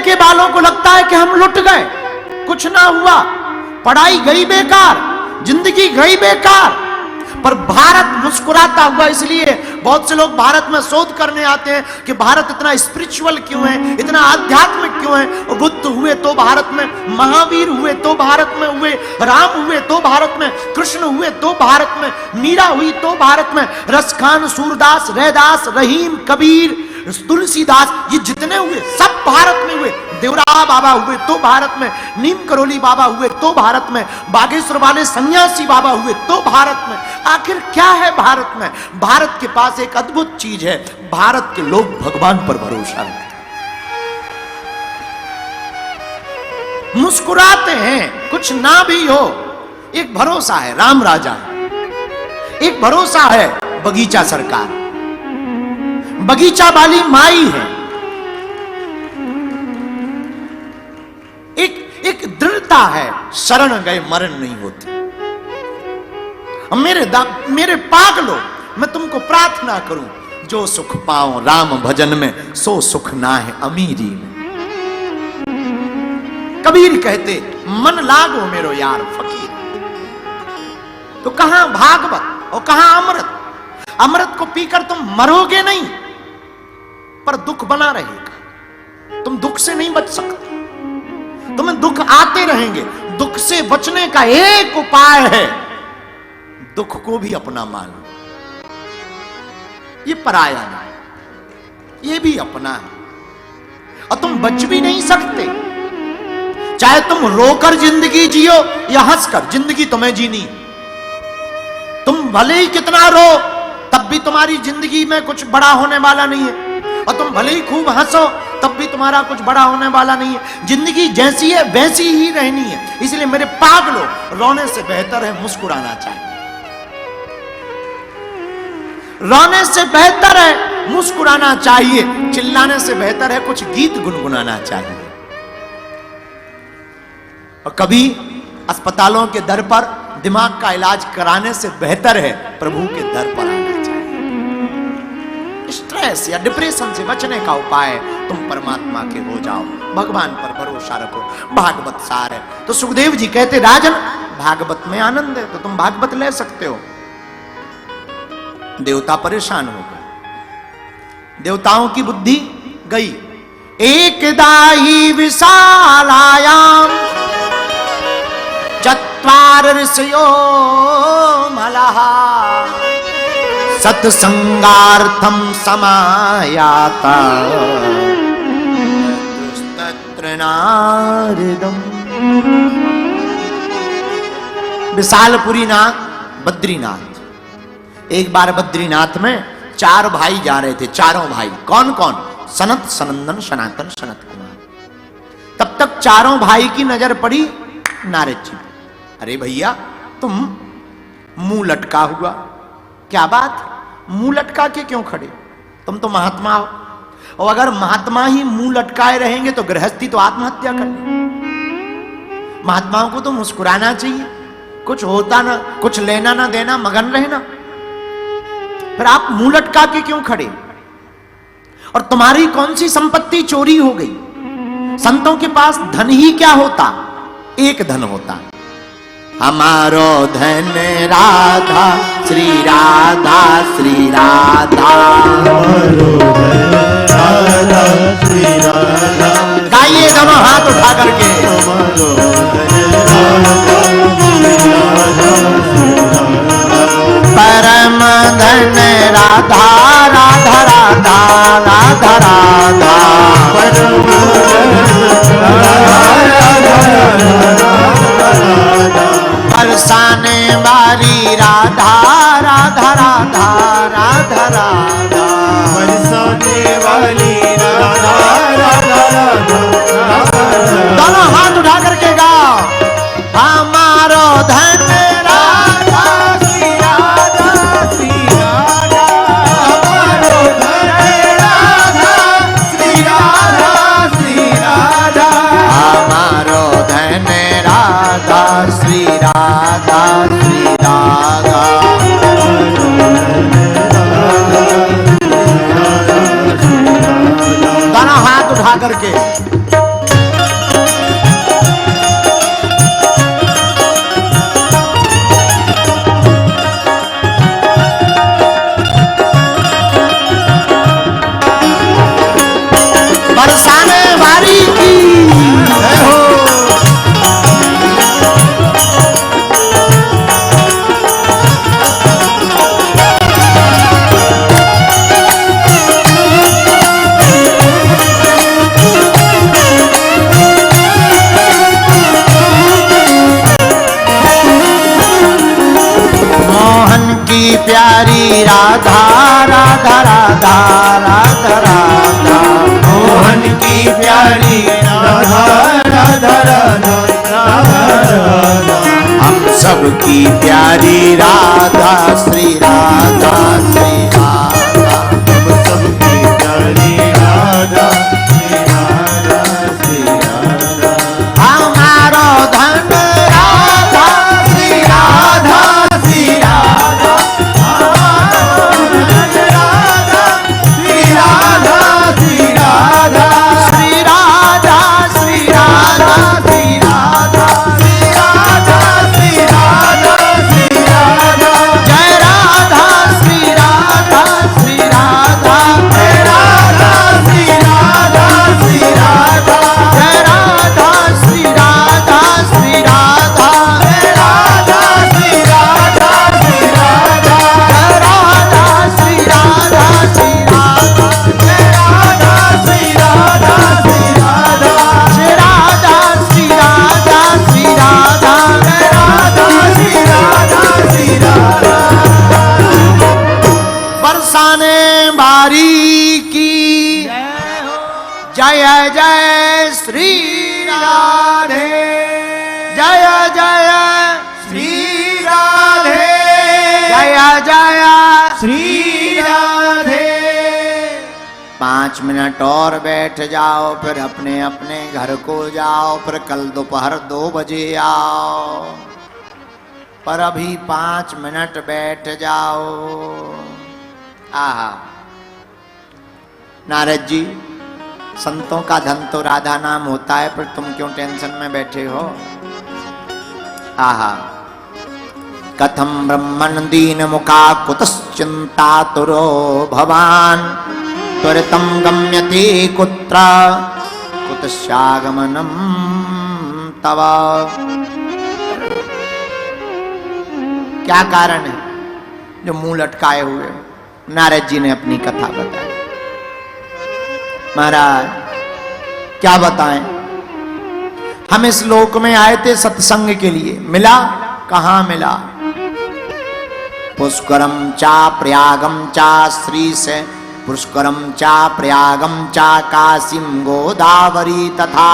के बालों को लगता है कि हम लुट गए, कुछ ना हुआ, पढ़ाई गई बेकार, जिंदगी गई बेकार। पर भारत मुस्कुराता हुआ, इसलिए बहुत से लोग भारत में शोध करने आते हैं कि भारत इतना स्पिरिचुअल क्यों है, इतना आध्यात्मिक क्यों है। बुद्ध हुए तो भारत में, महावीर हुए तो भारत में हुए, राम हुए तो भारत में, कृष्ण हुए तो भारत में, मीरा हुई तो भारत में, रसखान, सूरदास, रैदास, रहीम, कबीर, तुलसीदास, ये जितने हुए सब भारत में हुए। देवरा बाबा हुए तो भारत में, नीम करोली बाबा हुए तो भारत में, बागेश्वर वाले सन्यासी बाबा हुए तो भारत में। आखिर क्या है भारत में? भारत के पास एक अद्भुत चीज है, भारत के लोग भगवान पर भरोसा रखते हैं, मुस्कुराते हैं, कुछ ना भी हो, एक भरोसा है राम राजा, एक भरोसा है बगीचा सरकार, बगीचा वाली माई है, एक दृढ़ता है, शरण गए मरण नहीं होती। मेरे पागलो, मैं तुमको प्रार्थना करूं, जो सुख पाऊं राम भजन में, सो सुख ना है अमीरी में। कबीर कहते मन लागो मेरो यार फकीर। तो कहां भागवत और कहां अमृत? अमृत को पीकर तुम मरोगे नहीं, पर दुख बना रहेगा, तुम दुख से नहीं बच सकते, तुम्हें दुख आते रहेंगे। दुख से बचने का एक उपाय है, दुख को भी अपना मानो। ये पराया नहीं, ये भी अपना है, और तुम बच भी नहीं सकते। चाहे तुम रोकर जिंदगी जियो या हंसकर, जिंदगी तुम्हें जीनी। तुम भले ही कितना रो, तब भी तुम्हारी जिंदगी में कुछ बड़ा होने वाला नहीं है, और तुम भले ही खूब हंसो, तब भी तुम्हारा कुछ बड़ा होने वाला नहीं है। जिंदगी जैसी है वैसी ही रहनी है। इसलिए मेरे पागलों, रोने से बेहतर है मुस्कुराना चाहिए, रोने से बेहतर है मुस्कुराना चाहिए, चिल्लाने से बेहतर है कुछ गीत गुनगुनाना चाहिए। और कभी अस्पतालों के दर पर दिमाग का इलाज कराने से बेहतर है प्रभु के दर पर आना चाहिए। स्ट्रेस या डिप्रेशन से बचने का उपाय, तुम परमात्मा के हो जाओ, भगवान पर भरोसा रखो। भागवत सार है। तो सुखदेव जी कहते राजन, भागवत में आनंद है, तो तुम भागवत ले सकते हो। देवता परेशान हो गए, देवताओं की बुद्धि गई। एकदा ही विशालायाम चत्वार ऋषयो मलहा सत्संगार्थम समायाता तत्र नारदम। विशालपुरी नाथ बद्रीनाथ। एक बार बद्रीनाथ में 4 भाई जा रहे थे, चारों भाई। कौन कौन? सनत, सनंदन, सनातन, सनत कुमार। तब तक चारों भाई की नजर पड़ी नारद जी। अरे भैया, तुम मुंह लटका हुआ, क्या बात? मुंह लटका के क्यों खड़े? तुम तो महात्मा हो, और अगर महात्मा ही मुंह लटकाए रहेंगे तो गृहस्थी तो आत्महत्या करनी। महात्माओं को तो मुस्कुराना चाहिए, कुछ होता ना, कुछ लेना ना देना, मगन रहना। फिर आप मुंह लटका के क्यों खड़े? और तुम्हारी कौन सी संपत्ति चोरी हो गई? संतों के पास धन ही क्या होता? एक धन होता, हमारो धन राधा श्री राधा श्री राधा। गाइए दोनों हाथ उठा करके। परम धन राधा राधा राधा राधा राधा। बरसाने वाली राधा राधा राधा राधा राधा। बरसाने वाली राधा राधा राधा। दोनों हाथ उठा करके गाओ, हमारो धन राधा श्री राधा श्री राधा। हमारो धन राधा श्री राधा श्री राधा। हमारो धन राधा श्री राधा श्री राधा। दोनों हाथ उठा करके राधा राधा राधा राधा राधा, मोहन की प्यारी राधा राधा राधा राधा राधा, हम सबकी प्यारी राधा श्री राधा श्री राधा, हम सबकी प्यारी राधा श्री राधा श्री राधा, हमारो धन राधा श्री राधा श्री राधा, राधा श्री राधा श्री राधा, श्री राधा श्री राधा श्री राधा, श्री राधा श्री राधा श्री राधा, जय राधा श्री राधा श्री राधा, जय राधा श्री राधा श्री राधा, जय राधा श्री राधा श्री राधा, जय राधा श्री राधा श्री राधा, जय राधा श्री राधा श्री राधा, जय राधा श्री राधा श्री राधा, जय राधा श्री राधा श्री राधा, जय राधा श्री राधा श्री राधा, बरसाने बारी की जय जय श्री राधे, जय जय श्री राधे, जय जय श्री राधे। 5 मिनट और बैठ जाओ, फिर अपने अपने घर को जाओ, फिर कल दोपहर 2 बजे आओ, पर अभी 5 मिनट बैठ जाओ। आहा, नारद जी, संतों का धन तो राधा नाम होता है, पर तुम क्यों टेंशन में बैठे हो? आहा, कथम ब्रह्मण दीन मुखा कुतश्चिंता तुरो भवान, त्वरितं गम्यते कुत्र कुतस्यागमनम तव। क्या कारण है जो मुंह लटकाए हुए हो? नारद जी ने अपनी कथा बताई। महाराज क्या बताएं, हम इस लोक में आए थे सत्संग के लिए, मिला कहां मिला? पुष्करम चा प्रयागम चा श्री से, पुष्करम चा प्रयागम चा काशीम गोदावरी तथा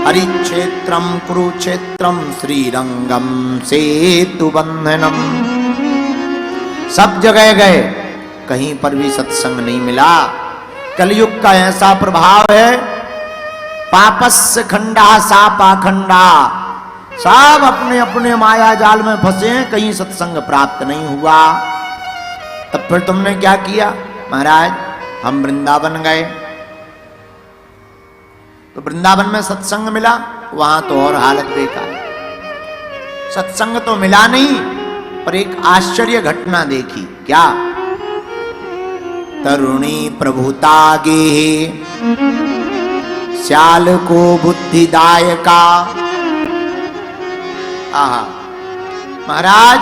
हरिक्षेत्रम कुरुक्षेत्रम श्रीरंगम सेतुबंधनम। सब जगह गए, कहीं पर भी सत्संग नहीं मिला। कलयुग का ऐसा प्रभाव है, पापस्य खंडा सा पाखंडा, सब अपने अपने माया जाल में फंसे हैं, कहीं सत्संग प्राप्त नहीं हुआ। तब फिर तुमने क्या किया? महाराज हम वृंदावन गए, तो वृंदावन में सत्संग मिला, वहां तो और हालत बेकार। सत्संग तो मिला नहीं, पर एक आश्चर्य घटना देखी। क्या? तरुणी प्रभुता गे श्याल को बुद्धिदायका। आहा, महाराज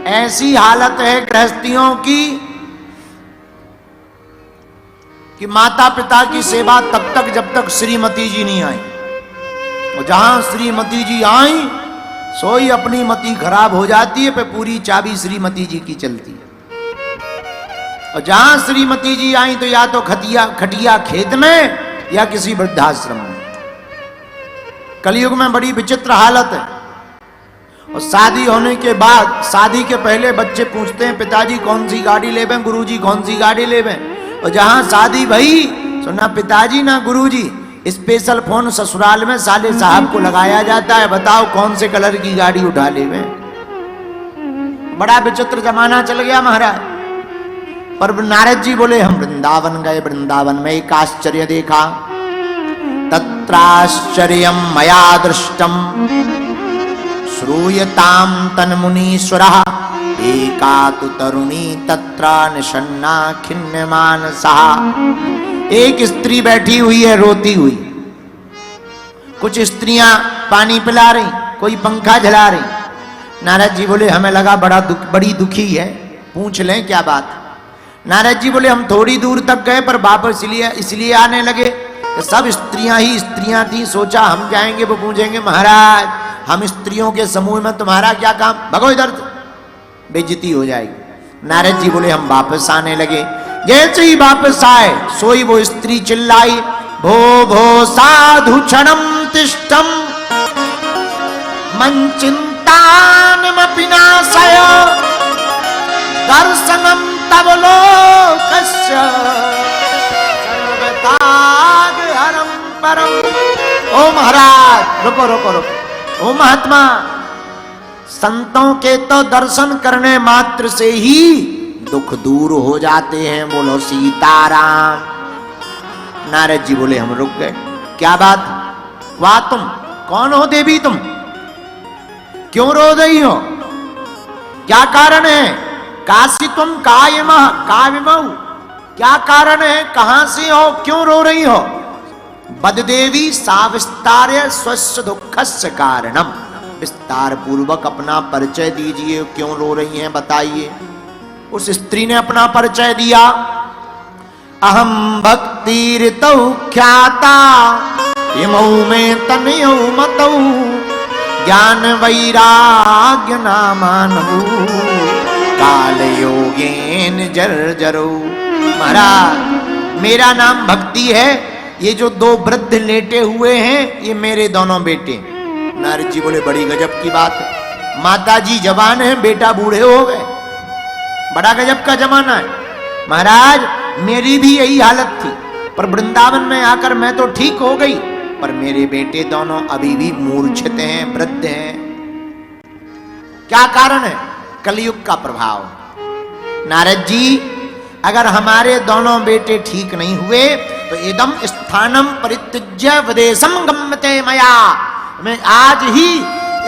ऐसी हालत है गृहस्थियों की कि माता पिता की सेवा तब तक जब तक श्रीमती जी नहीं आई, और जहां श्रीमती जी आई सोई अपनी मति खराब हो जाती है, पे पूरी चाबी श्रीमती जी की चलती है। और जहां श्रीमती जी आई तो या तो खटिया खेत में या किसी वृद्धाश्रम में। कलयुग में बड़ी विचित्र हालत है। और शादी होने के बाद, शादी के पहले बच्चे पूछते हैं पिताजी कौन सी गाड़ी लेवें, गुरुजी कौन सी गाड़ी लेवें। और जहां शादी भई तो ना पिताजी ना गुरुजी, स्पेशल फोन ससुराल में साले साहब को लगाया जाता है, बताओ कौन से कलर की गाड़ी उठा लेवें। बड़ा विचित्र जमाना चल गया महाराज। पर नारद जी बोले हम वृंदावन गए, वृंदावन में एक आश्चर्य देखा। तत्राश्चर्यम मया दृष्टम श्रूयताम तन्मुनीश्वरः, एका तु तरुणी तत्र निषन्ना खिन्न मानसा। एक स्त्री बैठी हुई है रोती हुई, कुछ स्त्रियां पानी पिला रही, कोई पंखा झला रही। नारद जी बोले हमें लगा बड़ी दुखी है, पूछ लें क्या बात। नारद जी बोले हम थोड़ी दूर तक गए, पर वापस इसलिए आने लगे कि सब स्त्रियां ही स्त्रियां थी। सोचा हम जाएंगे वो पूछेंगे महाराज हम स्त्रियों के समूह में तुम्हारा क्या काम, भगो इधर, बेइज्जती हो जाएगी। नारद जी बोले हम वापस आने लगे। जैसे ही वापस आए सोई वो स्त्री चिल्लाई, भो भो साधु क्षणम तिष्ठम मन चिंतानमपि नाशय दर्शनम तव लोकस्य सर्वतागहरम परम। ओ महाराज रुको रुको रुको, ओ महात्मा, संतों के तो दर्शन करने मात्र से ही दुख दूर हो जाते हैं, बोलो सीताराम। नारद जी बोले हम रुक गए। क्या बात, वाह तुम कौन हो देवी, तुम क्यों रो रही हो, क्या कारण है? काशी तुम काविमऊ, क्या कारण है, कहां से हो, क्यों रो रही हो? बद देवी साविस्तार्य स्वस्य दुखस्य कारणम, विस्तार पूर्वक अपना परिचय दीजिए, क्यों रो रही हैं बताइए। उस स्त्री ने अपना परिचय दिया, अहम भक्तिरतौ ख्याता इमौ में तनयौ मतौ ज्ञान वैराग्य नामानहु काल योगेन जर्जरौ। महाराज मेरा नाम भक्ति है, ये जो दो वृद्ध लेटे हुए हैं ये मेरे दोनों बेटे। नारद जी बोले बड़ी गजब की बात है, माता जी जवान है, बेटा बूढ़े हो गए, बड़ा गजब का जमाना है। महाराज मेरी भी यही हालत थी, पर वृंदावन में आकर मैं तो ठीक हो गई, पर मेरे बेटे दोनों अभी भी मूर्छित हैं, वृद्ध हैं। क्या कारण है? कलयुग का प्रभाव। नारद जी अगर हमारे दोनों बेटे ठीक नहीं हुए तो इदम स्थानम परित्यज्य विदेशम गम्यते मया, मैं आज ही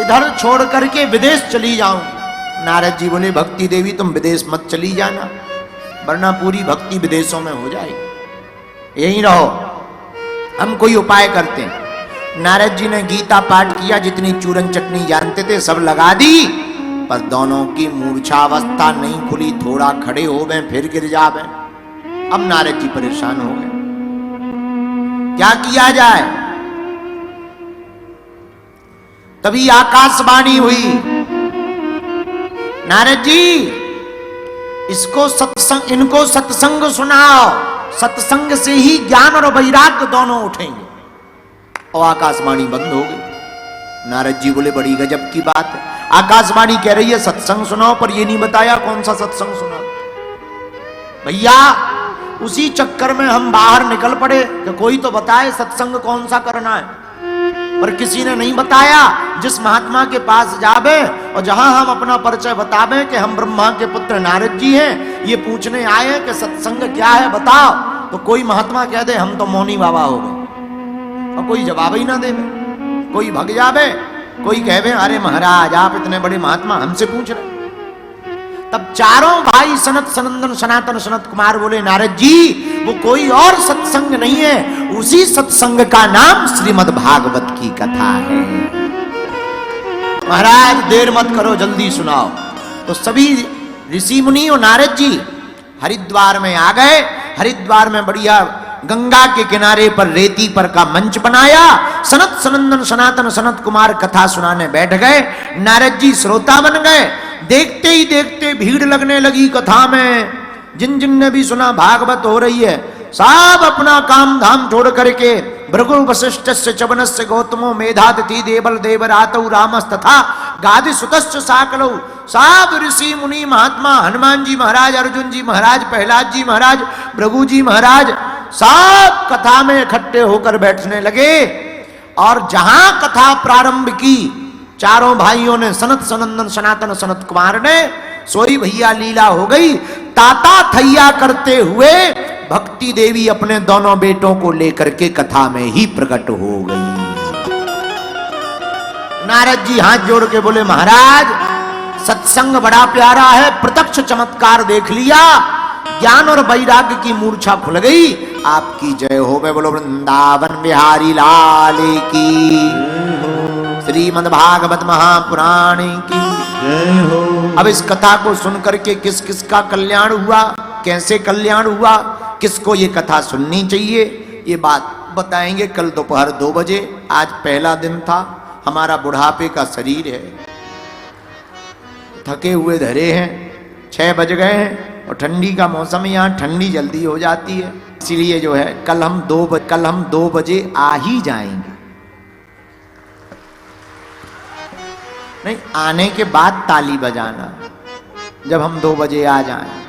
इधर छोड़ करके विदेश चली जाऊंगी। नारद जी बोले भक्ति देवी तुम विदेश मत चली जाना, वरना पूरी भक्ति विदेशों में हो जाएगी, यहीं रहो, हम कोई उपाय करते हैं। नारद जी ने गीता पाठ किया, जितनी चूरन चटनी जानते थे सब लगा दी, पर दोनों की मूर्छावस्था नहीं खुली, थोड़ा खड़े हो गए फिर गिर जावे। अब नारद जी परेशान हो गए, क्या किया जाए? तभी आकाशवाणी हुई, नारद जी इनको सत्संग सुनाओ, सत्संग से ही ज्ञान और वैराग्य दोनों उठेंगे। और आकाशवाणी बंद हो गई। नारद जी बोले बड़ी गजब की बात है, आकाशवाणी कह रही है सत्संग सुनाओ, पर ये नहीं बताया कौन सा सत्संग सुनाओ। भैया उसी चक्कर में हम बाहर निकल पड़े कि कोई तो बताए सत्संग कौन सा करना है, पर किसी ने नहीं बताया। जिस महात्मा के पास जावे और जहां हम अपना परिचय बतावे कि हम ब्रह्मा के पुत्र नारद जी हैं, ये पूछने आए कि सत्संग क्या है बताओ, तो कोई महात्मा कह दे हम तो मौनी बाबा हो गए, और कोई जवाब ही ना दे, कोई भग जावे, कोई कहे अरे महाराज आप इतने बड़े महात्मा हमसे पूछ रहे। तब चारों भाई सनत सनंदन सनातन सनत कुमार बोले नारद जी वो कोई और सत्संग नहीं है, उसी सत्संग का नाम श्रीमद् भागवत की कथा है। महाराज देर मत करो जल्दी सुनाओ। तो सभी ऋषि मुनि और नारद जी हरिद्वार में आ गए। हरिद्वार में बढ़िया गंगा के किनारे पर रेती पर का मंच बनाया। सनत सनंदन सनातन सनत कुमार कथा सुनाने बैठ गए। नारद जी श्रोता बन गए। देखते ही देखते भीड़ लगने लगी कथा में। जिन जिन ने भी सुना भागवत हो रही है, सब अपना काम धाम छोड़ करके भृगु वशिष्ठ चवन से गौतमो मेधातिथि देवल देवरातौ रामस तथा गादि सुतश्च साकलौ, सब ऋषि मुनि महात्मा हनुमान जी महाराज, अर्जुन जी महाराज, प्रहलाद जी महाराज, भृगु जी महाराज, सब कथा में इकट्ठे होकर बैठने लगे। और जहां कथा प्रारंभ की चारों भाइयों ने, सनत सनंदन सनातन सनत कुमार ने, सोई भैया लीला हो गई। ताता थैया करते हुए भक्ति देवी अपने दोनों बेटों को लेकर के कथा में ही प्रकट हो गई। नारद जी हाथ जोड़ के बोले महाराज सत्संग बड़ा प्यारा है, प्रत्यक्ष चमत्कार देख लिया, ज्ञान और वैराग्य की मूर्छा खुल गई। आपकी जय हो। मैं बोलो वृंदावन बिहारी लाल की, श्रीमद् भागवत महापुराण की जय हो। अब इस कथा को सुनकर के किस किस का कल्याण हुआ, कैसे कल्याण हुआ, किसको ये कथा सुननी चाहिए, ये बात बताएंगे कल दोपहर 2 बजे। आज पहला दिन था, हमारा बुढ़ापे का शरीर है, थके हुए धरे हैं, 6 बज गए हैं और ठंडी का मौसम है, यहाँ ठंडी जल्दी हो जाती है, इसीलिए जो है कल हम 2 बजे आ ही जाएंगे। नहीं, आने के बाद ताली बजाना, जब हम 2 बजे आ जाएं।